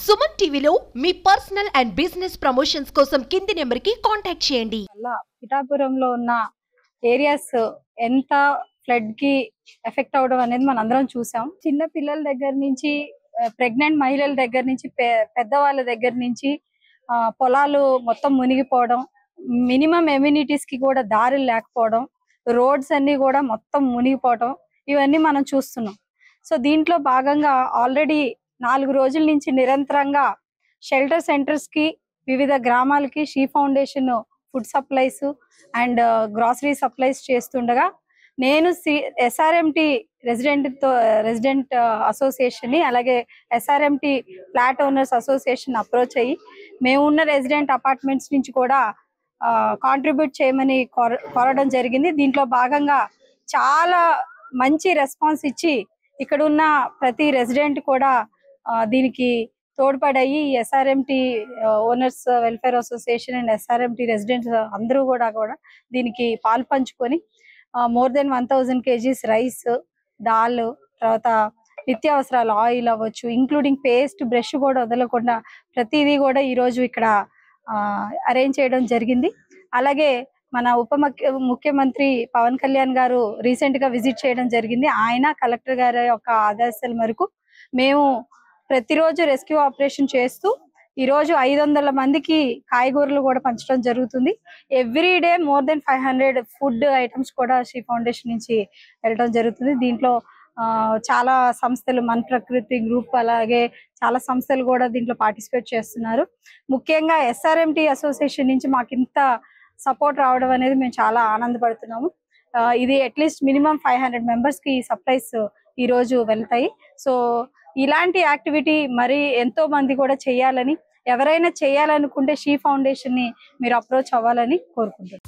సుమన్ టీవీలో మీ personal and business promotions కోసం కింది నెంబర్కి కాంటాక్ట్ చేయండి. పిఠాపురంలో ఉన్న ఏరియాస్ ఎంత ఫ్లడ్ కి ఎఫెక్ట్ అవడం అనేది మనం అందరం చూసాం. చిన్న పిల్లల దగ్గర నుంచి ప్రెగ్నెంట్ మహిళల దగ్గర నుంచి పెద్దవాళ్ళ దగ్గర నుంచి పొలాలు మొత్తం మునిగిపోవడం, మినిమం ఎమ్యూనిటీస్ కి కూడా దారులు లేకపోవడం, రోడ్స్ అన్ని కూడా మొత్తం మునిగిపోవడం, ఇవన్నీ మనం చూస్తున్నాం. సో దీంట్లో భాగంగా ఆల్రెడీ 4 రోజుల నుంచి నిరంతరంగా షెల్టర్ సెంటర్స్ కి, వివిధ గ్రామాలకి she foundation food supplies and grocery supplies చేస్తుండగా నేను SRMT రెసిడెంట్ అసోసియేషన్ ని, అలాగే SRMT flat owners association approach అయ్యి మేము ఉన్న రెసిడెంట్ అపార్ట్మెంట్స్ నుంచి కూడా కాంట్రిబ్యూట్ చేయమని కోరడం జరిగింది. దీంట్లో భాగంగా చాలా మంచి రెస్పాన్స్ ఇచ్చి ఇక్కడ ఉన్న ప్రతి రెసిడెంట్ కూడా దీనికి తోడ్పడాయి. SRMT owners welfare association and SRMT residents అందరూ కూడా దీనికి పాలు పంచుకొని more than 1000 kgs rice, dal, తర్వాత నిత్యావసరాలు ఆయిల్ అవ్వచ్చు, ఇంక్లూడింగ్ పేస్ట్, బ్రష్ కూడా వదలకుండా ప్రతిదీ కూడా ఈరోజు ఇక్కడ అరేంజ్ చేయడం జరిగింది. అలాగే మన ముఖ్యమంత్రి పవన్ కళ్యాణ్ గారు రీసెంట్ గా విజిట్ చేయడం జరిగింది. ఆయన కలెక్టర్ గారి యొక్క ఆదేశాల మేరకు మేము ప్రతిరోజు రెస్క్యూ ఆపరేషన్ చేస్తూ ఈరోజు 500 మందికి కాయగూరలు కూడా పంచడం జరుగుతుంది. Every day more than 500 food items కూడా షీ ఫౌండేషన్ నుంచి వెళ్ళడం జరుగుతుంది. దీంట్లో చాలా సంస్థలు, మన ప్రకృతి గ్రూప్, అలాగే చాలా సంస్థలు కూడా దీంట్లో పార్టిసిపేట్ చేస్తున్నారు. ముఖ్యంగా SRMT అసోసియేషన్ నుంచి మాకు ఇంత సపోర్ట్ రావడం అనేది మేము చాలా ఆనందపడుతున్నాము. ఇది అట్లీస్ట్ మినిమం 500 మెంబర్స్ కి సప్లైస్ ఈ రోజు వెళ్తాయి. సో ఇలాంటి యాక్టివిటీ మరి ఎంతో మంది కూడా చేయాలని, ఎవరైనా చేయాలనుకుంటే షీ ఫౌండేషన్ ని మీరు అప్రోచ్ అవ్వాలని కోరుకుంటున్నాను.